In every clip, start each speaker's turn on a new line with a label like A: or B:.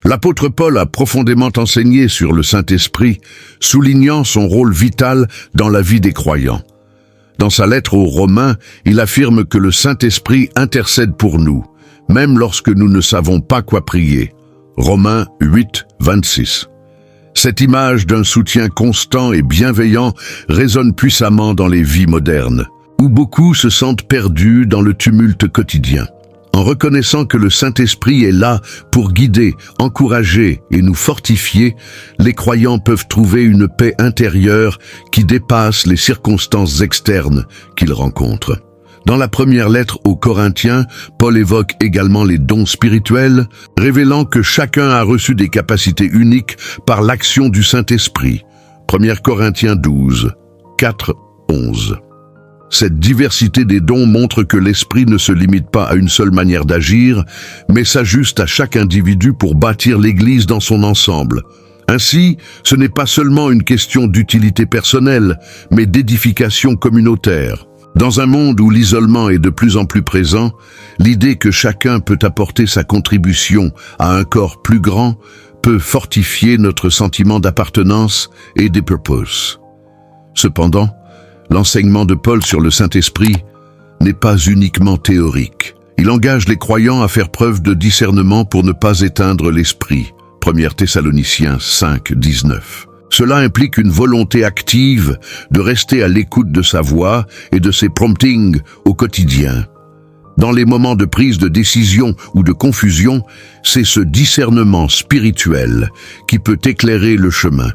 A: L'apôtre Paul a profondément enseigné sur le Saint-Esprit, soulignant son rôle vital dans la vie des croyants. Dans sa lettre aux Romains, il affirme que le Saint-Esprit intercède pour nous, même lorsque nous ne savons pas quoi prier. Romains 8, 26. Cette image d'un soutien constant et bienveillant résonne puissamment dans les vies modernes, où beaucoup se sentent perdus dans le tumulte quotidien. En reconnaissant que le Saint-Esprit est là pour guider, encourager et nous fortifier, les croyants peuvent trouver une paix intérieure qui dépasse les circonstances externes qu'ils rencontrent. Dans la première lettre aux Corinthiens, Paul évoque également les dons spirituels, révélant que chacun a reçu des capacités uniques par l'action du Saint-Esprit. 1 Corinthiens 12, 4, 11. Cette diversité des dons montre que l'Esprit ne se limite pas à une seule manière d'agir, mais s'ajuste à chaque individu pour bâtir l'Église dans son ensemble. Ainsi, ce n'est pas seulement une question d'utilité personnelle, mais d'édification communautaire. Dans un monde où l'isolement est de plus en plus présent, l'idée que chacun peut apporter sa contribution à un corps plus grand peut fortifier notre sentiment d'appartenance et de purpose. Cependant, l'enseignement de Paul sur le Saint-Esprit n'est pas uniquement théorique. Il engage les croyants à faire preuve de discernement pour ne pas éteindre l'esprit. 1 Thessaloniciens 5, 19. Cela implique une volonté active de rester à l'écoute de sa voix et de ses promptings au quotidien. Dans les moments de prise de décision ou de confusion, c'est ce discernement spirituel qui peut éclairer le chemin.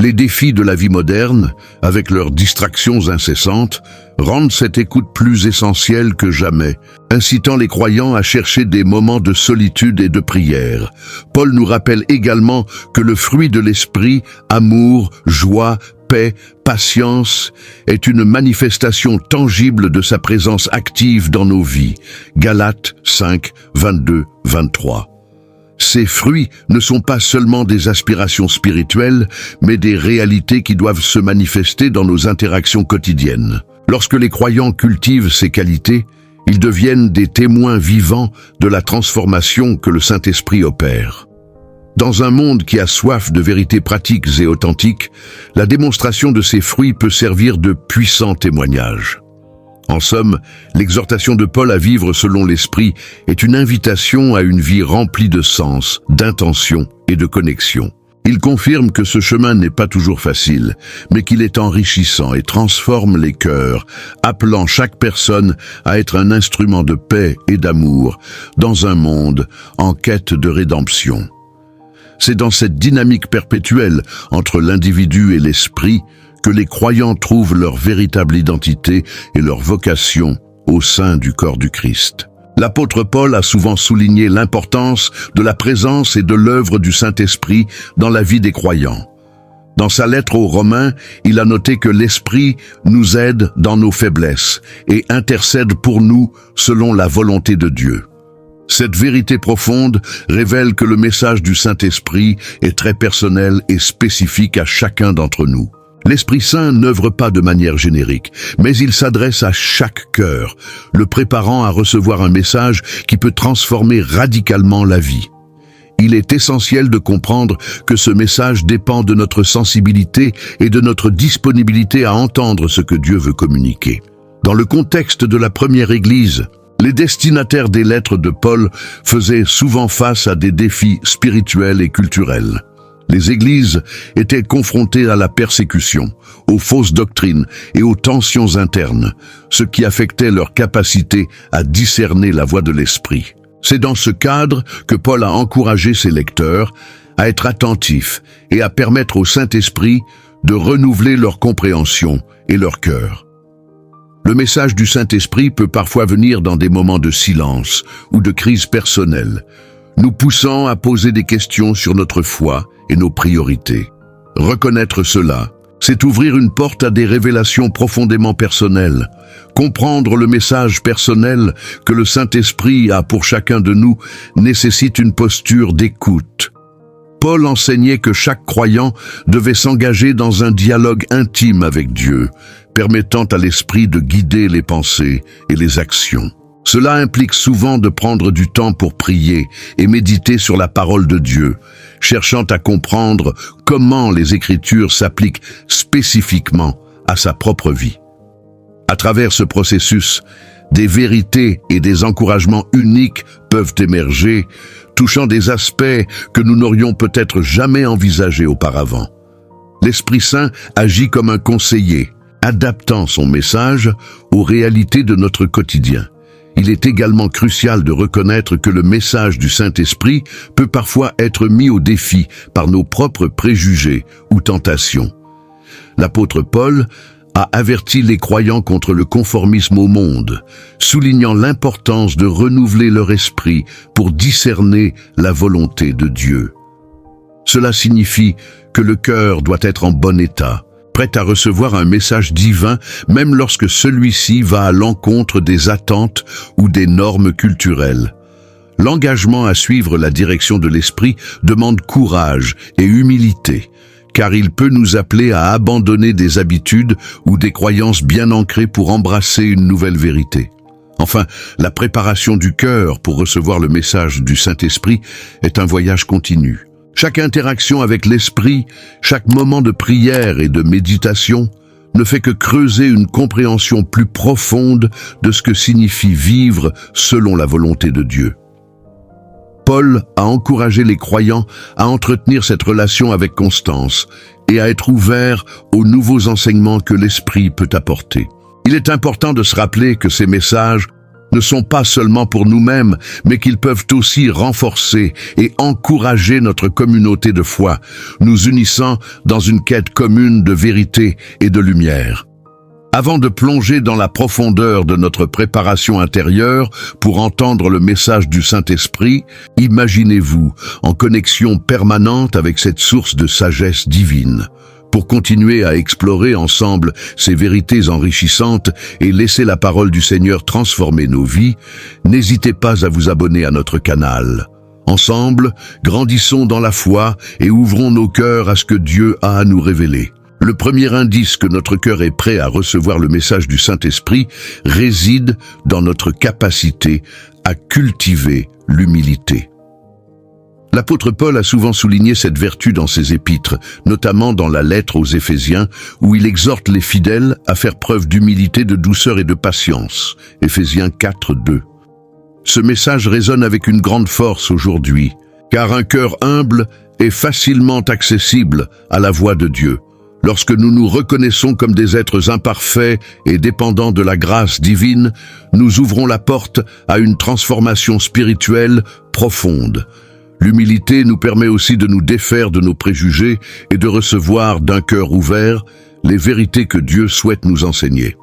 A: Les défis de la vie moderne, avec leurs distractions incessantes, rendent cette écoute plus essentielle que jamais, incitant les croyants à chercher des moments de solitude et de prière. Paul nous rappelle également que le fruit de l'esprit, amour, joie, paix, patience, est une manifestation tangible de sa présence active dans nos vies. Galates 5, 22, 23. Ces fruits ne sont pas seulement des aspirations spirituelles, mais des réalités qui doivent se manifester dans nos interactions quotidiennes. Lorsque les croyants cultivent ces qualités, ils deviennent des témoins vivants de la transformation que le Saint-Esprit opère. Dans un monde qui a soif de vérités pratiques et authentiques, la démonstration de ces fruits peut servir de puissant témoignage. En somme, l'exhortation de Paul à vivre selon l'Esprit est une invitation à une vie remplie de sens, d'intention et de connexion. Il confirme que ce chemin n'est pas toujours facile, mais qu'il est enrichissant et transforme les cœurs, appelant chaque personne à être un instrument de paix et d'amour dans un monde en quête de rédemption. C'est dans cette dynamique perpétuelle entre l'individu et l'esprit que les croyants trouvent leur véritable identité et leur vocation au sein du corps du Christ. L'apôtre Paul a souvent souligné l'importance de la présence et de l'œuvre du Saint-Esprit dans la vie des croyants. Dans sa lettre aux Romains, il a noté que l'Esprit nous aide dans nos faiblesses et intercède pour nous selon la volonté de Dieu. Cette vérité profonde révèle que le message du Saint-Esprit est très personnel et spécifique à chacun d'entre nous. L'Esprit Saint n'œuvre pas de manière générique, mais il s'adresse à chaque cœur, le préparant à recevoir un message qui peut transformer radicalement la vie. Il est essentiel de comprendre que ce message dépend de notre sensibilité et de notre disponibilité à entendre ce que Dieu veut communiquer. Dans le contexte de la première Église, les destinataires des lettres de Paul faisaient souvent face à des défis spirituels et culturels. Les églises étaient confrontées à la persécution, aux fausses doctrines et aux tensions internes, ce qui affectait leur capacité à discerner la voix de l'Esprit. C'est dans ce cadre que Paul a encouragé ses lecteurs à être attentifs et à permettre au Saint-Esprit de renouveler leur compréhension et leur cœur. Le message du Saint-Esprit peut parfois venir dans des moments de silence ou de crise personnelle, nous poussant à poser des questions sur notre foi et nos priorités. Reconnaître cela, c'est ouvrir une porte à des révélations profondément personnelles. Comprendre le message personnel que le Saint-Esprit a pour chacun de nous nécessite une posture d'écoute. Paul enseignait que chaque croyant devait s'engager dans un dialogue intime avec Dieu, permettant à l'Esprit de guider les pensées et les actions. Cela implique souvent de prendre du temps pour prier et méditer sur la parole de Dieu, cherchant à comprendre comment les Écritures s'appliquent spécifiquement à sa propre vie. À travers ce processus, des vérités et des encouragements uniques peuvent émerger, touchant des aspects que nous n'aurions peut-être jamais envisagés auparavant. L'Esprit Saint agit comme un conseiller, adaptant son message aux réalités de notre quotidien. Il est également crucial de reconnaître que le message du Saint-Esprit peut parfois être mis au défi par nos propres préjugés ou tentations. L'apôtre Paul a averti les croyants contre le conformisme au monde, soulignant l'importance de renouveler leur esprit pour discerner la volonté de Dieu. Cela signifie que le cœur doit être en bon état, prêt à recevoir un message divin même lorsque celui-ci va à l'encontre des attentes ou des normes culturelles. L'engagement à suivre la direction de l'esprit demande courage et humilité, car il peut nous appeler à abandonner des habitudes ou des croyances bien ancrées pour embrasser une nouvelle vérité. Enfin, la préparation du cœur pour recevoir le message du Saint-Esprit est un voyage continu. Chaque interaction avec l'Esprit, chaque moment de prière et de méditation ne fait que creuser une compréhension plus profonde de ce que signifie vivre selon la volonté de Dieu. Paul a encouragé les croyants à entretenir cette relation avec constance et à être ouverts aux nouveaux enseignements que l'Esprit peut apporter. Il est important de se rappeler que ces messages ne sont pas seulement pour nous-mêmes, mais qu'ils peuvent aussi renforcer et encourager notre communauté de foi, nous unissant dans une quête commune de vérité et de lumière. Avant de plonger dans la profondeur de notre préparation intérieure pour entendre le message du Saint-Esprit, imaginez-vous en connexion permanente avec cette source de sagesse divine. Pour continuer à explorer ensemble ces vérités enrichissantes et laisser la parole du Seigneur transformer nos vies, n'hésitez pas à vous abonner à notre canal. Ensemble, grandissons dans la foi et ouvrons nos cœurs à ce que Dieu a à nous révéler. Le premier indice que notre cœur est prêt à recevoir le message du Saint-Esprit réside dans notre capacité à cultiver l'humilité. L'apôtre Paul a souvent souligné cette vertu dans ses épîtres, notamment dans la lettre aux Éphésiens, où il exhorte les fidèles à faire preuve d'humilité, de douceur et de patience. Éphésiens 4, 2. Ce message résonne avec une grande force aujourd'hui, car un cœur humble est facilement accessible à la voix de Dieu. Lorsque nous nous reconnaissons comme des êtres imparfaits et dépendants de la grâce divine, nous ouvrons la porte à une transformation spirituelle profonde. L'humilité nous permet aussi de nous défaire de nos préjugés et de recevoir d'un cœur ouvert les vérités que Dieu souhaite nous enseigner.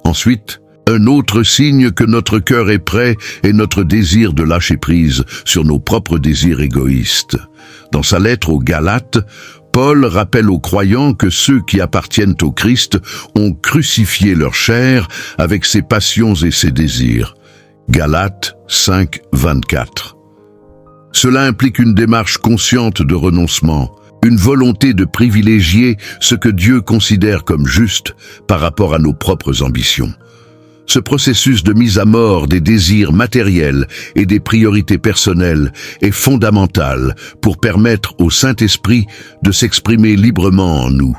A: Ensuite, un autre signe que notre cœur est prêt est notre désir de lâcher prise sur nos propres désirs égoïstes. Dans sa lettre aux Galates, Paul rappelle aux croyants que ceux qui appartiennent au Christ ont crucifié leur chair avec ses passions et ses désirs. Galates 5, 24. Cela implique une démarche consciente de renoncement, une volonté de privilégier ce que Dieu considère comme juste par rapport à nos propres ambitions. Ce processus de mise à mort des désirs matériels et des priorités personnelles est fondamental pour permettre au Saint-Esprit de s'exprimer librement en nous.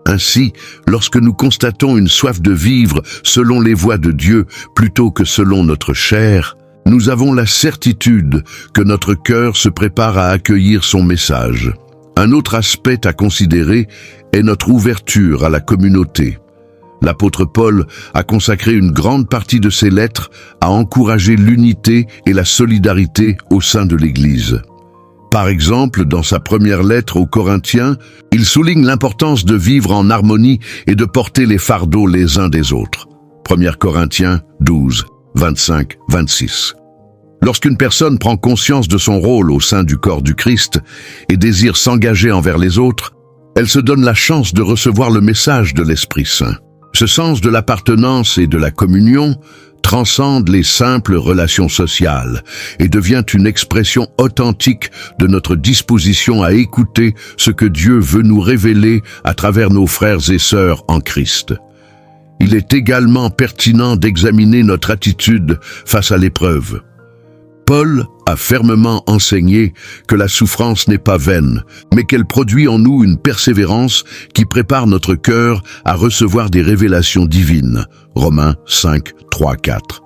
A: Ainsi, lorsque nous constatons une soif de vivre selon les voies de Dieu plutôt que selon notre chair, nous avons la certitude que notre cœur se prépare à accueillir son message. Un autre aspect à considérer est notre ouverture à la communauté. L'apôtre Paul a consacré une grande partie de ses lettres à encourager l'unité et la solidarité au sein de l'Église. Par exemple, dans sa première lettre aux Corinthiens, il souligne l'importance de vivre en harmonie et de porter les fardeaux les uns des autres. 1 Corinthiens 12, 25, 26. Lorsqu'une personne prend conscience de son rôle au sein du corps du Christ et désire s'engager envers les autres, elle se donne la chance de recevoir le message de l'Esprit Saint. Ce sens de l'appartenance et de la communion transcende les simples relations sociales et devient une expression authentique de notre disposition à écouter ce que Dieu veut nous révéler à travers nos frères et sœurs en Christ. il est également pertinent d'examiner notre attitude face à l'épreuve. Paul a fermement enseigné que la souffrance n'est pas vaine, mais qu'elle produit en nous une persévérance qui prépare notre cœur à recevoir des révélations divines. Romains 5, 3, 4.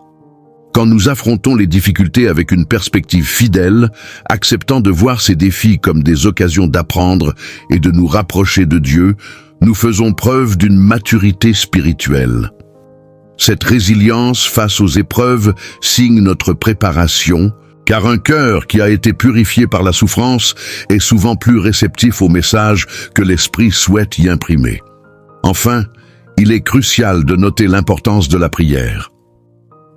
A: Quand nous affrontons les difficultés avec une perspective fidèle, acceptant de voir ces défis comme des occasions d'apprendre et de nous rapprocher de Dieu, nous faisons preuve d'une maturité spirituelle. Cette résilience face aux épreuves signe notre préparation, car un cœur qui a été purifié par la souffrance est souvent plus réceptif au message que l'Esprit souhaite y imprimer. Enfin, il est crucial de noter l'importance de la prière.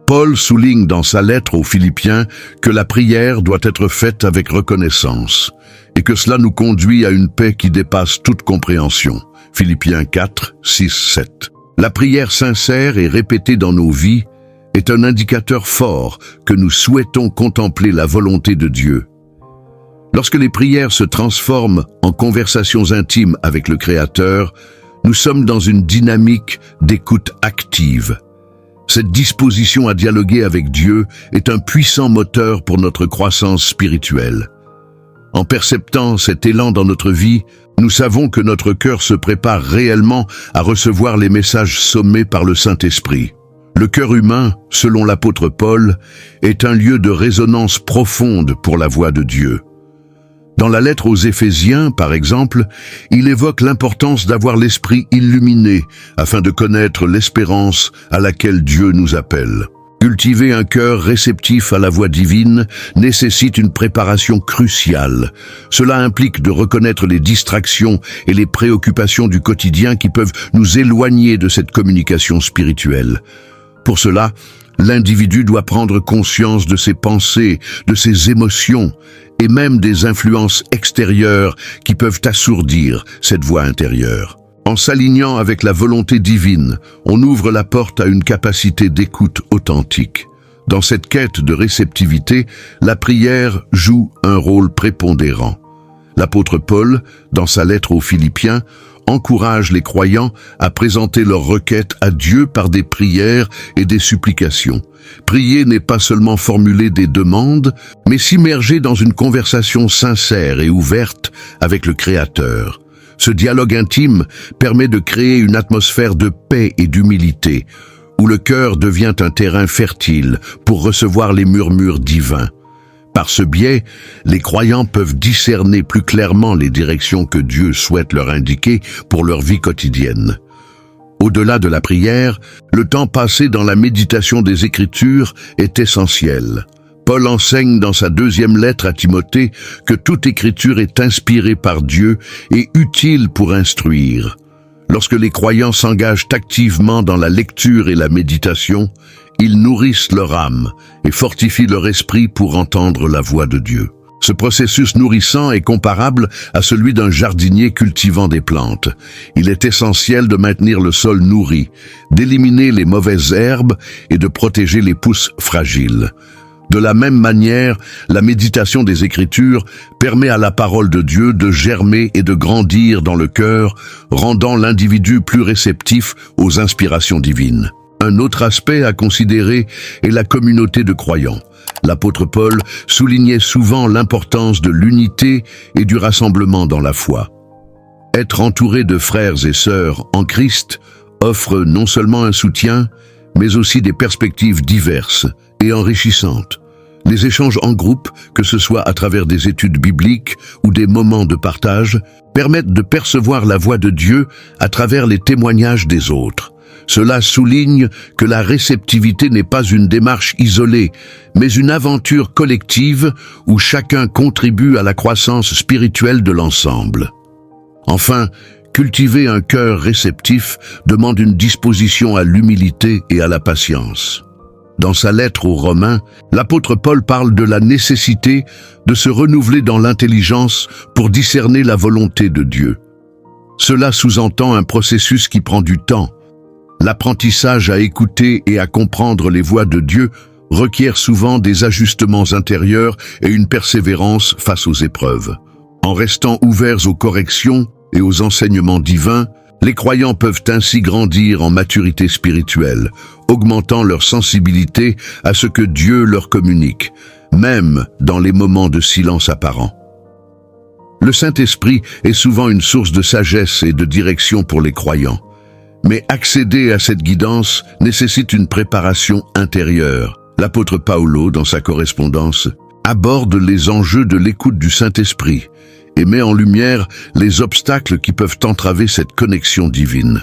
A: Paul souligne dans sa lettre aux Philippiens que la prière doit être faite avec reconnaissance et que cela nous conduit à une paix qui dépasse toute compréhension. Philippiens 4, 6, 7. La prière sincère et répétée dans nos vies est un indicateur fort que nous souhaitons contempler la volonté de Dieu. Lorsque les prières se transforment en conversations intimes avec le Créateur, nous sommes dans une dynamique d'écoute active. Cette disposition à dialoguer avec Dieu est un puissant moteur pour notre croissance spirituelle. En perceptant cet élan dans notre vie, nous savons que notre cœur se prépare réellement à recevoir les messages sommés par le Saint-Esprit. Le cœur humain, selon l'apôtre Paul, est un lieu de résonance profonde pour la voix de Dieu. Dans la lettre aux Éphésiens, par exemple, il évoque l'importance d'avoir l'esprit illuminé afin de connaître l'espérance à laquelle Dieu nous appelle. Cultiver un cœur réceptif à la voix divine nécessite une préparation cruciale. Cela implique de reconnaître les distractions et les préoccupations du quotidien qui peuvent nous éloigner de cette communication spirituelle. Pour cela, l'individu doit prendre conscience de ses pensées, de ses émotions et même des influences extérieures qui peuvent assourdir cette voix intérieure. En s'alignant avec la volonté divine, on ouvre la porte à une capacité d'écoute authentique. Dans cette quête de réceptivité, la prière joue un rôle prépondérant. L'apôtre Paul, dans sa lettre aux Philippiens, encourage les croyants à présenter leurs requêtes à Dieu par des prières et des supplications. Prier n'est pas seulement formuler des demandes, mais s'immerger dans une conversation sincère et ouverte avec le Créateur. Ce dialogue intime permet de créer une atmosphère de paix et d'humilité, où le cœur devient un terrain fertile pour recevoir les murmures divins. Par ce biais, les croyants peuvent discerner plus clairement les directions que Dieu souhaite leur indiquer pour leur vie quotidienne. Au-delà de la prière, le temps passé dans la méditation des Écritures est essentiel. Paul enseigne dans sa deuxième lettre à Timothée que toute écriture est inspirée par Dieu et utile pour instruire. Lorsque les croyants s'engagent activement dans la lecture et la méditation, ils nourrissent leur âme et fortifient leur esprit pour entendre la voix de Dieu. Ce processus nourrissant est comparable à celui d'un jardinier cultivant des plantes. Il est essentiel de maintenir le sol nourri, d'éliminer les mauvaises herbes et de protéger les pousses fragiles. De la même manière, la méditation des Écritures permet à la parole de Dieu de germer et de grandir dans le cœur, rendant l'individu plus réceptif aux inspirations divines. Un autre aspect à considérer est la communauté de croyants. L'apôtre Paul soulignait souvent l'importance de l'unité et du rassemblement dans la foi. Être entouré de frères et sœurs en Christ offre non seulement un soutien, mais aussi des perspectives diverses et enrichissantes. Les échanges en groupe, que ce soit à travers des études bibliques ou des moments de partage, permettent de percevoir la voix de Dieu à travers les témoignages des autres. Cela souligne que la réceptivité n'est pas une démarche isolée, mais une aventure collective où chacun contribue à la croissance spirituelle de l'ensemble. Enfin, cultiver un cœur réceptif demande une disposition à l'humilité et à la patience. Dans sa lettre aux Romains, l'apôtre Paul parle de la nécessité de se renouveler dans l'intelligence pour discerner la volonté de Dieu. Cela sous-entend un processus qui prend du temps. L'apprentissage à écouter et à comprendre les voix de Dieu requiert souvent des ajustements intérieurs et une persévérance face aux épreuves. En restant ouverts aux corrections et aux enseignements divins, Les croyants peuvent ainsi grandir en maturité spirituelle, augmentant leur sensibilité à ce que Dieu leur communique, même dans les moments de silence apparent. Le Saint-Esprit est souvent une source de sagesse et de direction pour les croyants. Mais accéder à cette guidance nécessite une préparation intérieure. L'apôtre Paolo, dans sa correspondance, aborde les enjeux de l'écoute du Saint-Esprit et met en lumière les obstacles qui peuvent entraver cette connexion divine.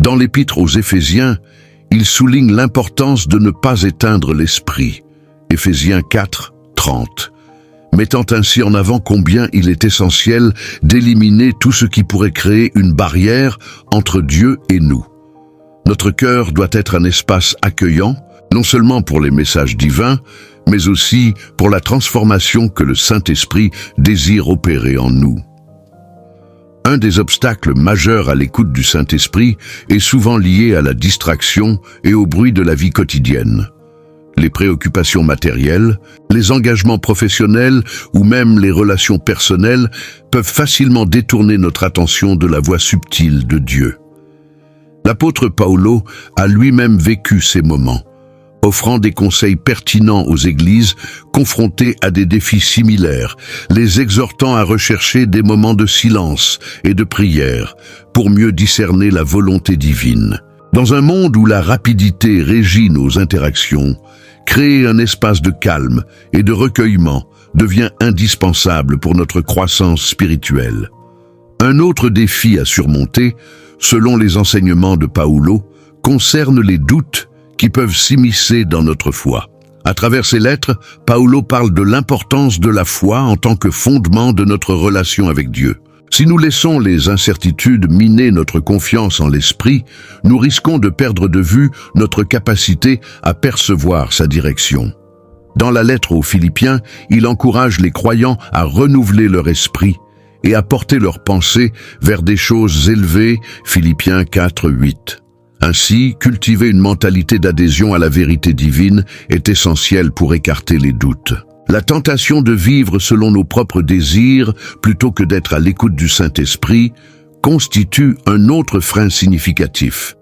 A: Dans l'épître aux Éphésiens, il souligne l'importance de ne pas éteindre l'esprit. Éphésiens 4, 30. Mettant ainsi en avant combien il est essentiel d'éliminer tout ce qui pourrait créer une barrière entre Dieu et nous. Notre cœur doit être un espace accueillant, non seulement pour les messages divins, mais aussi pour la transformation que le Saint-Esprit désire opérer en nous. Un des obstacles majeurs à l'écoute du Saint-Esprit est souvent lié à la distraction et au bruit de la vie quotidienne. Les préoccupations matérielles, les engagements professionnels ou même les relations personnelles peuvent facilement détourner notre attention de la voix subtile de Dieu. L'apôtre Paolo a lui-même vécu ces moments, offrant des conseils pertinents aux églises confrontées à des défis similaires, les exhortant à rechercher des moments de silence et de prière pour mieux discerner la volonté divine. Dans un monde où la rapidité régit nos interactions, créer un espace de calme et de recueillement devient indispensable pour notre croissance spirituelle. Un autre défi à surmonter, selon les enseignements de Paolo, concerne les doutes qui peuvent s'immiscer dans notre foi. À travers ses lettres, Paolo parle de l'importance de la foi en tant que fondement de notre relation avec Dieu. Si nous laissons les incertitudes miner notre confiance en l'Esprit, nous risquons de perdre de vue notre capacité à percevoir sa direction. Dans la lettre aux Philippiens, il encourage les croyants à renouveler leur esprit et à porter leurs pensées vers des choses élevées, Philippiens 4, 8. Ainsi, cultiver une mentalité d'adhésion à la vérité divine est essentiel pour écarter les doutes. La tentation de vivre selon nos propres désirs, plutôt que d'être à l'écoute du Saint-Esprit, constitue un autre frein significatif.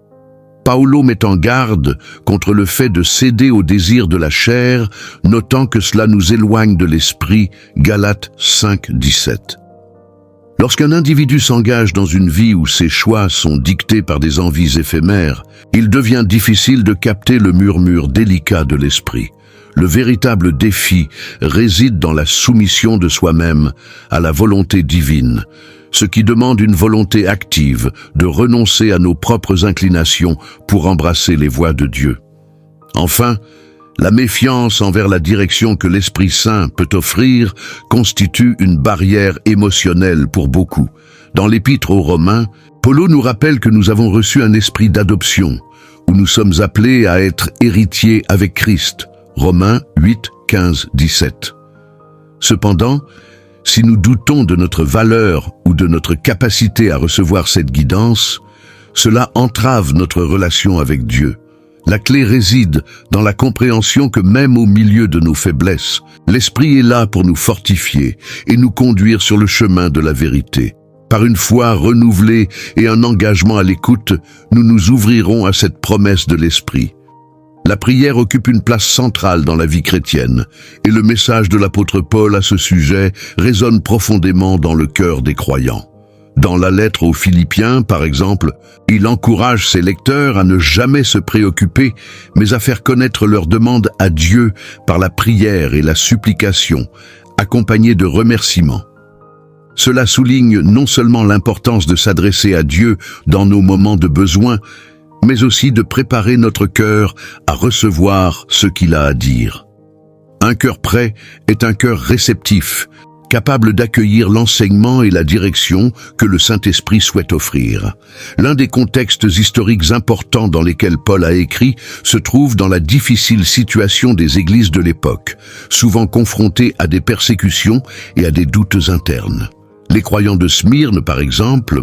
A: Paolo met en garde contre le fait de céder aux désirs de la chair, notant que cela nous éloigne de l'esprit, Galates 5, 17. Lorsqu'un individu s'engage dans une vie où ses choix sont dictés par des envies éphémères, il devient difficile de capter le murmure délicat de l'esprit. Le véritable défi réside dans la soumission de soi-même à la volonté divine, ce qui demande une volonté active de renoncer à nos propres inclinations pour embrasser les voies de Dieu. Enfin, la méfiance envers la direction que l'Esprit Saint peut offrir constitue une barrière émotionnelle pour beaucoup. Dans l'Épître aux Romains, Paolo nous rappelle que nous avons reçu un esprit d'adoption, où nous sommes appelés à être héritiers avec Christ. Romains 8, 15, 17. Cependant, si nous doutons de notre valeur ou de notre capacité à recevoir cette guidance, cela entrave notre relation avec Dieu. La clé réside dans la compréhension que même au milieu de nos faiblesses, l'Esprit est là pour nous fortifier et nous conduire sur le chemin de la vérité. Par une foi renouvelée et un engagement à l'écoute, nous nous ouvrirons à cette promesse de l'Esprit. La prière occupe une place centrale dans la vie chrétienne, et le message de l'apôtre Paul à ce sujet résonne profondément dans le cœur des croyants. Dans la lettre aux Philippiens, par exemple, il encourage ses lecteurs à ne jamais se préoccuper, mais à faire connaître leurs demandes à Dieu par la prière et la supplication, accompagnées de remerciements. Cela souligne non seulement l'importance de s'adresser à Dieu dans nos moments de besoin, mais aussi de préparer notre cœur à recevoir ce qu'il a à dire. Un cœur prêt est un cœur réceptif, capable d'accueillir l'enseignement et la direction que le Saint-Esprit souhaite offrir. L'un des contextes historiques importants dans lesquels Paul a écrit se trouve dans la difficile situation des églises de l'époque, souvent confrontées à des persécutions et à des doutes internes. Les croyants de Smyrne, par exemple,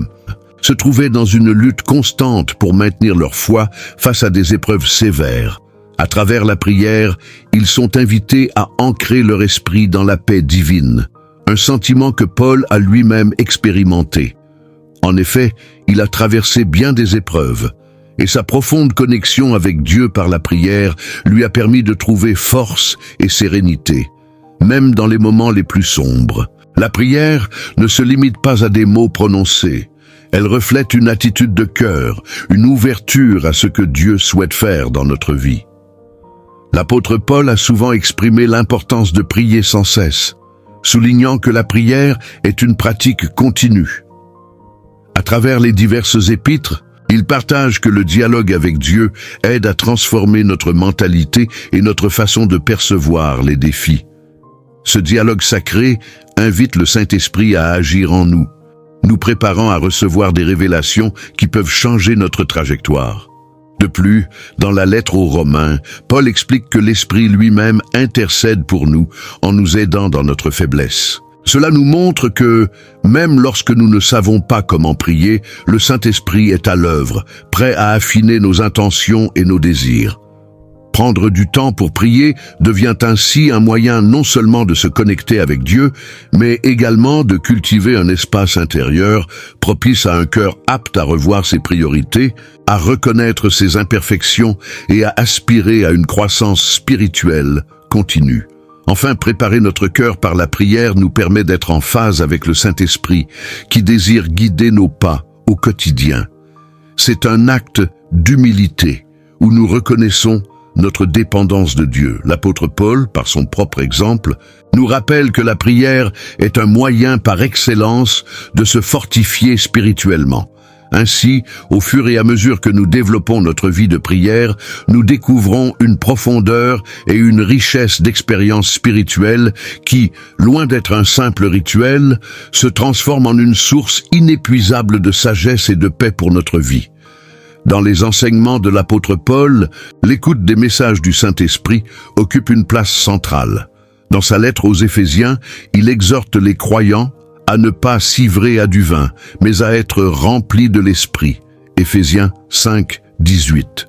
A: se trouvaient dans une lutte constante pour maintenir leur foi face à des épreuves sévères. À travers la prière, ils sont invités à ancrer leur esprit dans la paix divine, un sentiment que Paul a lui-même expérimenté. En effet, il a traversé bien des épreuves, et sa profonde connexion avec Dieu par la prière lui a permis de trouver force et sérénité, même dans les moments les plus sombres. La prière ne se limite pas à des mots prononcés. Elle reflète une attitude de cœur, une ouverture à ce que Dieu souhaite faire dans notre vie. L'apôtre Paul a souvent exprimé l'importance de prier sans cesse, soulignant que la prière est une pratique continue. À travers les diverses épîtres, il partage que le dialogue avec Dieu aide à transformer notre mentalité et notre façon de percevoir les défis. Ce dialogue sacré invite le Saint-Esprit à agir en nous, nous préparant à recevoir des révélations qui peuvent changer notre trajectoire. De plus, dans la lettre aux Romains, Paul explique que l'Esprit lui-même intercède pour nous en nous aidant dans notre faiblesse. Cela nous montre que, même lorsque nous ne savons pas comment prier, le Saint-Esprit est à l'œuvre, prêt à affiner nos intentions et nos désirs. Prendre du temps pour prier devient ainsi un moyen non seulement de se connecter avec Dieu, mais également de cultiver un espace intérieur propice à un cœur apte à revoir ses priorités, à reconnaître ses imperfections et à aspirer à une croissance spirituelle continue. Enfin, préparer notre cœur par la prière nous permet d'être en phase avec le Saint-Esprit qui désire guider nos pas au quotidien. C'est un acte d'humilité où nous reconnaissons notre dépendance de Dieu. L'apôtre Paul, par son propre exemple, nous rappelle que la prière est un moyen par excellence de se fortifier spirituellement. Ainsi, au fur et à mesure que nous développons notre vie de prière, nous découvrons une profondeur et une richesse d'expériences spirituelles qui, loin d'être un simple rituel, se transforment en une source inépuisable de sagesse et de paix pour notre vie. Dans les enseignements de l'apôtre Paul, l'écoute des messages du Saint-Esprit occupe une place centrale. Dans sa lettre aux Éphésiens, il exhorte les croyants à ne pas s'ivrer à du vin, mais à être remplis de l'Esprit. Éphésiens 5, 18.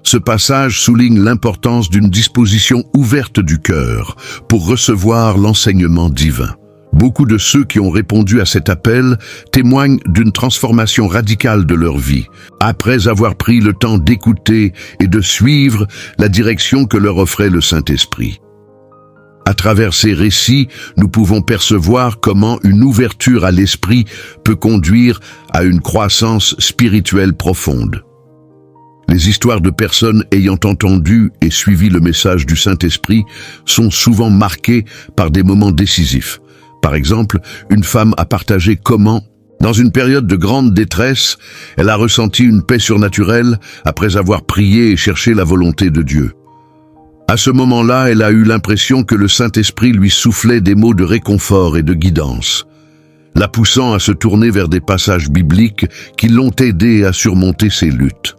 A: Ce passage souligne l'importance d'une disposition ouverte du cœur pour recevoir l'enseignement divin. Beaucoup de ceux qui ont répondu à cet appel témoignent d'une transformation radicale de leur vie, après avoir pris le temps d'écouter et de suivre la direction que leur offrait le Saint-Esprit. À travers ces récits, nous pouvons percevoir comment une ouverture à l'esprit peut conduire à une croissance spirituelle profonde. Les histoires de personnes ayant entendu et suivi le message du Saint-Esprit sont souvent marquées par des moments décisifs. Par exemple, une femme a partagé comment, dans une période de grande détresse, elle a ressenti une paix surnaturelle après avoir prié et cherché la volonté de Dieu. À ce moment-là, elle a eu l'impression que le Saint-Esprit lui soufflait des mots de réconfort et de guidance, la poussant à se tourner vers des passages bibliques qui l'ont aidée à surmonter ses luttes.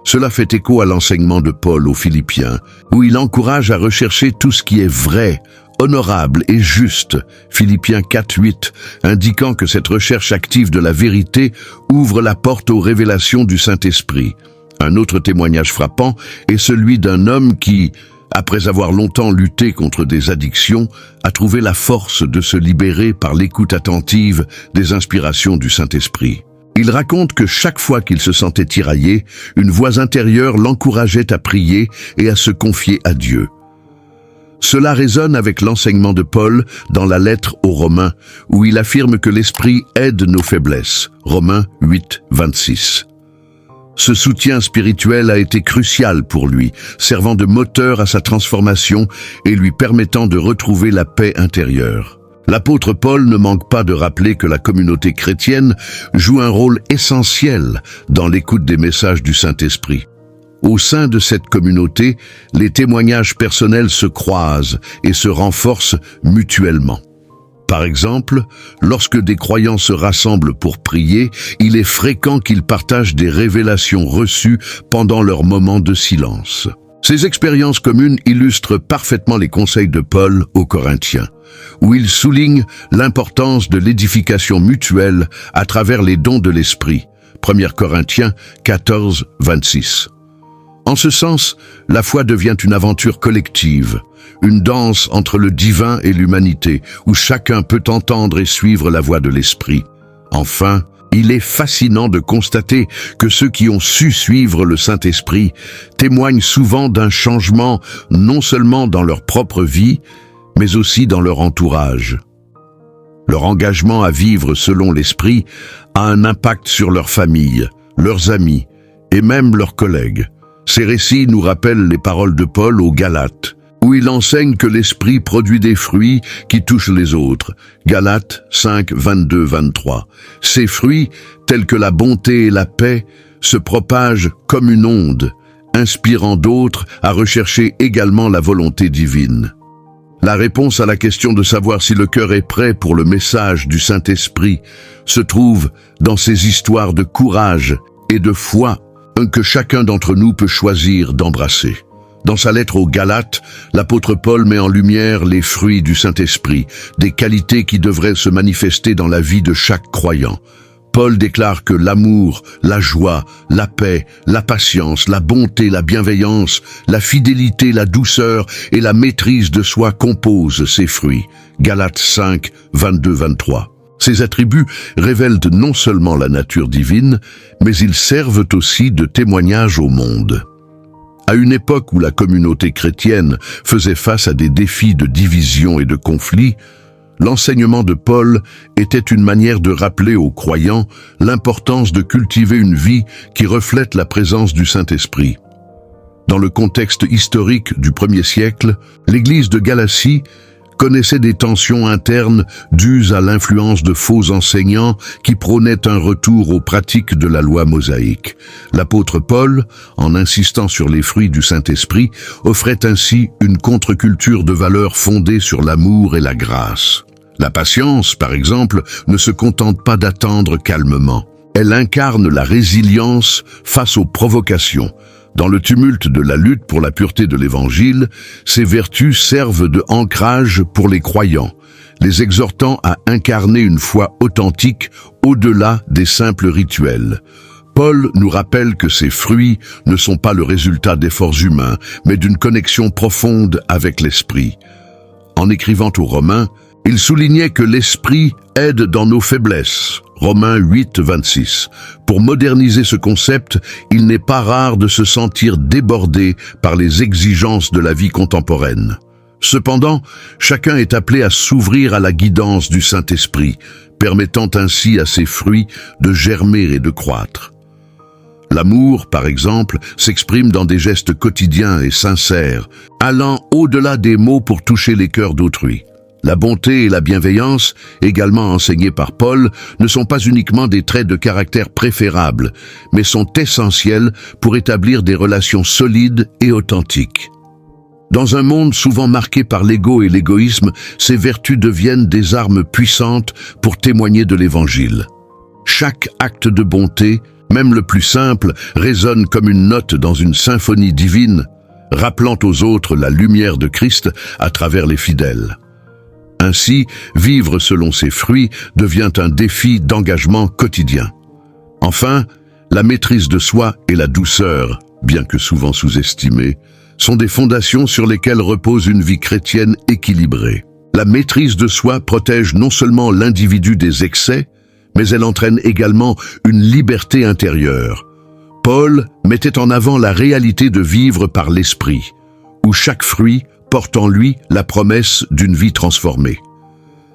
A: Cela fait écho à l'enseignement de Paul aux Philippiens, où il encourage à rechercher tout ce qui est vrai, honorable et juste, Philippiens 4:8, indiquant que cette recherche active de la vérité ouvre la porte aux révélations du Saint-Esprit. Un autre témoignage frappant est celui d'un homme qui, après avoir longtemps lutté contre des addictions, a trouvé la force de se libérer par l'écoute attentive des inspirations du Saint-Esprit. Il raconte que chaque fois qu'il se sentait tiraillé, une voix intérieure l'encourageait à prier et à se confier à Dieu. Cela résonne avec l'enseignement de Paul dans la lettre aux Romains, où il affirme que l'Esprit aide nos faiblesses. Romains 8, 26. Ce soutien spirituel a été crucial pour lui, servant de moteur à sa transformation et lui permettant de retrouver la paix intérieure. L'apôtre Paul ne manque pas de rappeler que la communauté chrétienne joue un rôle essentiel dans l'écoute des messages du Saint-Esprit. Au sein de cette communauté, les témoignages personnels se croisent et se renforcent mutuellement. Par exemple, lorsque des croyants se rassemblent pour prier, il est fréquent qu'ils partagent des révélations reçues pendant leur moment de silence. Ces expériences communes illustrent parfaitement les conseils de Paul aux Corinthiens, où il souligne l'importance de l'édification mutuelle à travers les dons de l'Esprit. 1 Corinthiens 14, 26. En ce sens, la foi devient une aventure collective, une danse entre le divin et l'humanité, où chacun peut entendre et suivre la voix de l'Esprit. Enfin, Il est fascinant de constater que ceux qui ont su suivre le Saint-Esprit témoignent souvent d'un changement non seulement dans leur propre vie, mais aussi dans leur entourage. Leur engagement à vivre selon l'Esprit a un impact sur leur famille, leurs amis et même leurs collègues. Ces récits nous rappellent les paroles de Paul aux Galates, où il enseigne que l'Esprit produit des fruits qui touchent les autres. Galates 5, 22-23. Ces fruits, tels que la bonté et la paix, se propagent comme une onde, inspirant d'autres à rechercher également la volonté divine. La réponse à la question de savoir si le cœur est prêt pour le message du Saint-Esprit se trouve dans ces histoires de courage et de foi que chacun d'entre nous peut choisir d'embrasser. Dans sa lettre aux Galates, l'apôtre Paul met en lumière les fruits du Saint-Esprit, des qualités qui devraient se manifester dans la vie de chaque croyant. Paul déclare que l'amour, la joie, la paix, la patience, la bonté, la bienveillance, la fidélité, la douceur et la maîtrise de soi composent ces fruits. Galates 5, 22-23. Ces attributs révèlent non seulement la nature divine, mais ils servent aussi de témoignage au monde. À une époque où la communauté chrétienne faisait face à des défis de division et de conflit, l'enseignement de Paul était une manière de rappeler aux croyants l'importance de cultiver une vie qui reflète la présence du Saint-Esprit. Dans le contexte historique du 1er siècle, l'Église de Galatie connaissait des tensions internes dues à l'influence de faux enseignants qui prônaient un retour aux pratiques de la loi mosaïque. L'apôtre Paul, en insistant sur les fruits du Saint-Esprit, offrait ainsi une contre-culture de valeurs fondées sur l'amour et la grâce. La patience, par exemple, ne se contente pas d'attendre calmement. Elle incarne la résilience face aux provocations. Dans le tumulte de la lutte pour la pureté de l'Évangile, ces vertus servent de ancrage pour les croyants, les exhortant à incarner une foi authentique au-delà des simples rituels. Paul nous rappelle que ces fruits ne sont pas le résultat d'efforts humains, mais d'une connexion profonde avec l'Esprit. En écrivant aux Romains, il soulignait que l'Esprit aide dans nos faiblesses. Romains 8, 26. Pour moderniser ce concept, il n'est pas rare de se sentir débordé par les exigences de la vie contemporaine. Cependant, chacun est appelé à s'ouvrir à la guidance du Saint-Esprit, permettant ainsi à ses fruits de germer et de croître. L'amour, par exemple, s'exprime dans des gestes quotidiens et sincères, allant au-delà des mots pour toucher les cœurs d'autrui. La bonté et la bienveillance, également enseignées par Paul, ne sont pas uniquement des traits de caractère préférables, mais sont essentiels pour établir des relations solides et authentiques. Dans un monde souvent marqué par l'ego et l'égoïsme, ces vertus deviennent des armes puissantes pour témoigner de l'Évangile. Chaque acte de bonté, même le plus simple, résonne comme une note dans une symphonie divine, rappelant aux autres la lumière de Christ à travers les fidèles. Ainsi, vivre selon ses fruits devient un défi d'engagement quotidien. Enfin, la maîtrise de soi et la douceur, bien que souvent sous-estimées, sont des fondations sur lesquelles repose une vie chrétienne équilibrée. La maîtrise de soi protège non seulement l'individu des excès, mais elle entraîne également une liberté intérieure. Paul mettait en avant la réalité de vivre par l'esprit, où chaque fruit porte en lui la promesse d'une vie transformée.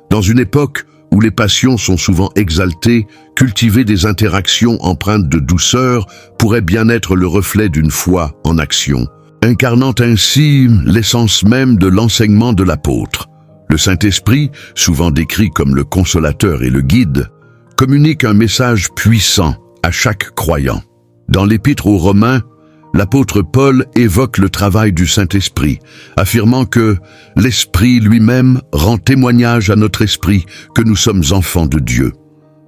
A: Dans une époque où les passions sont souvent exaltées, cultiver des interactions empreintes de douceur pourrait bien être le reflet d'une foi en action, incarnant ainsi l'essence même de l'enseignement de l'apôtre. Le Saint-Esprit, souvent décrit comme le consolateur et le guide, communique un message puissant à chaque croyant. Dans l'Épître aux Romains, l'apôtre Paul évoque le travail du Saint-Esprit, affirmant que l'Esprit lui-même rend témoignage à notre esprit que nous sommes enfants de Dieu.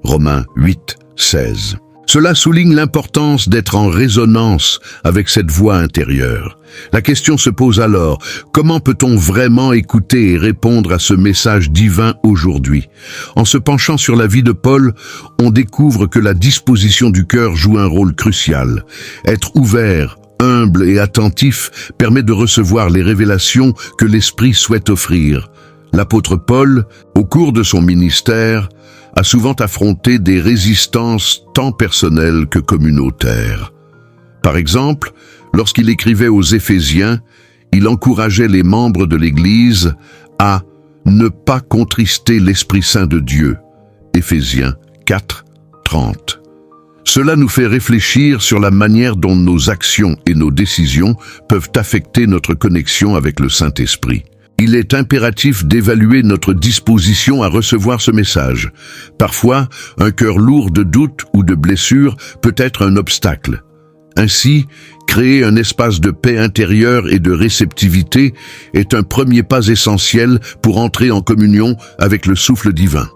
A: Romains 8, 16. Cela souligne l'importance d'être en résonance avec cette voix intérieure. La question se pose alors, comment peut-on vraiment écouter et répondre à ce message divin aujourd'hui? En se penchant sur la vie de Paul, on découvre que la disposition du cœur joue un rôle crucial. Être ouvert, humble et attentif permet de recevoir les révélations que l'Esprit souhaite offrir. L'apôtre Paul, au cours de son ministère, a souvent affronté des résistances tant personnelles que communautaires. Par exemple, lorsqu'il écrivait aux Éphésiens, il encourageait les membres de l'Église à ne pas contrister l'Esprit Saint de Dieu. Éphésiens 4, 30. Cela nous fait réfléchir sur la manière dont nos actions et nos décisions peuvent affecter notre connexion avec le Saint-Esprit. Il est impératif d'évaluer notre disposition à recevoir ce message. Parfois, un cœur lourd de doutes ou de blessures peut être un obstacle. Ainsi, créer un espace de paix intérieure et de réceptivité est un premier pas essentiel pour entrer en communion avec le souffle divin.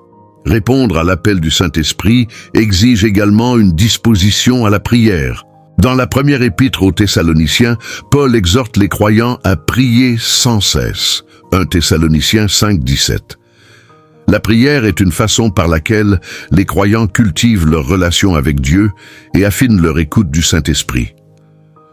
A: Répondre à l'appel du Saint-Esprit exige également une disposition à la prière. Dans la première épître aux Thessaloniciens, Paul exhorte les croyants à prier sans cesse. 1 Thessaloniciens 5, 17. La prière est une façon par laquelle les croyants cultivent leur relation avec Dieu et affinent leur écoute du Saint-Esprit.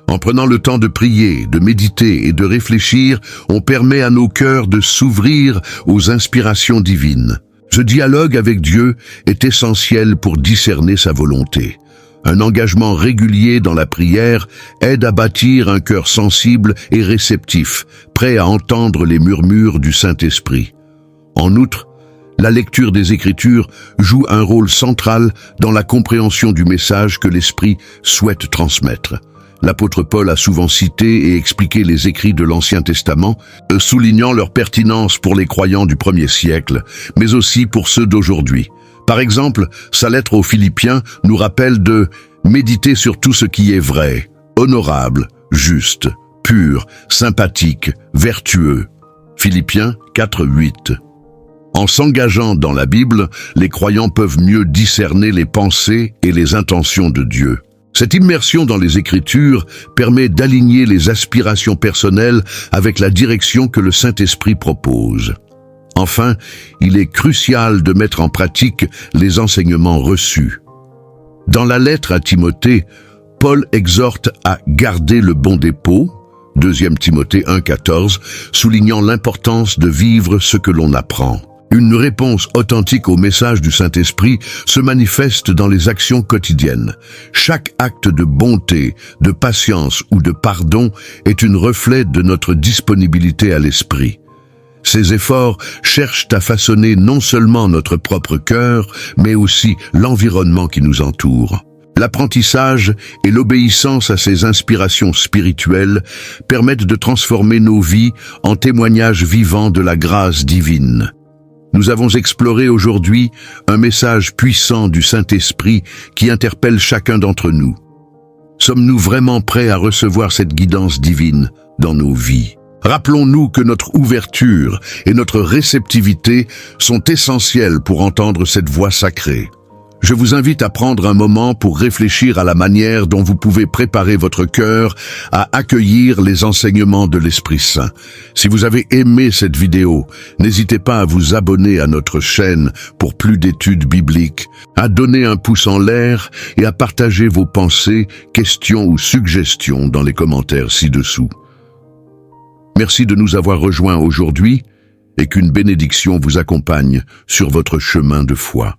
A: En prenant le temps de prier, de méditer et de réfléchir, on permet à nos cœurs de s'ouvrir aux inspirations divines. Ce dialogue avec Dieu est essentiel pour discerner sa volonté. Un engagement régulier dans la prière aide à bâtir un cœur sensible et réceptif, prêt à entendre les murmures du Saint-Esprit. En outre, la lecture des Écritures joue un rôle central dans la compréhension du message que l'Esprit souhaite transmettre. L'apôtre Paul a souvent cité et expliqué les écrits de l'Ancien Testament, soulignant leur pertinence pour les croyants du premier siècle, mais aussi pour ceux d'aujourd'hui. Par exemple, sa lettre aux Philippiens nous rappelle de méditer sur tout ce qui est vrai, honorable, juste, pur, sympathique, vertueux. Philippiens 4, 8. En s'engageant dans la Bible, les croyants peuvent mieux discerner les pensées et les intentions de Dieu. Cette immersion dans les Écritures permet d'aligner les aspirations personnelles avec la direction que le Saint-Esprit propose. Enfin, il est crucial de mettre en pratique les enseignements reçus. Dans la lettre à Timothée, Paul exhorte à garder le bon dépôt, 2 Timothée 1, 14, soulignant l'importance de vivre ce que l'on apprend. Une réponse authentique au message du Saint-Esprit se manifeste dans les actions quotidiennes. Chaque acte de bonté, de patience ou de pardon est un reflet de notre disponibilité à l'Esprit. Ces efforts cherchent à façonner non seulement notre propre cœur, mais aussi l'environnement qui nous entoure. L'apprentissage et l'obéissance à ces inspirations spirituelles permettent de transformer nos vies en témoignages vivants de la grâce divine. Nous avons exploré aujourd'hui un message puissant du Saint-Esprit qui interpelle chacun d'entre nous. Sommes-nous vraiment prêts à recevoir cette guidance divine dans nos vies? Rappelons-nous que notre ouverture et notre réceptivité sont essentielles pour entendre cette voix sacrée. Je vous invite à prendre un moment pour réfléchir à la manière dont vous pouvez préparer votre cœur à accueillir les enseignements de l'Esprit Saint. Si vous avez aimé cette vidéo, n'hésitez pas à vous abonner à notre chaîne pour plus d'études bibliques, à donner un pouce en l'air et à partager vos pensées, questions ou suggestions dans les commentaires ci-dessous. Merci de nous avoir rejoints aujourd'hui et qu'une bénédiction vous accompagne sur votre chemin de foi.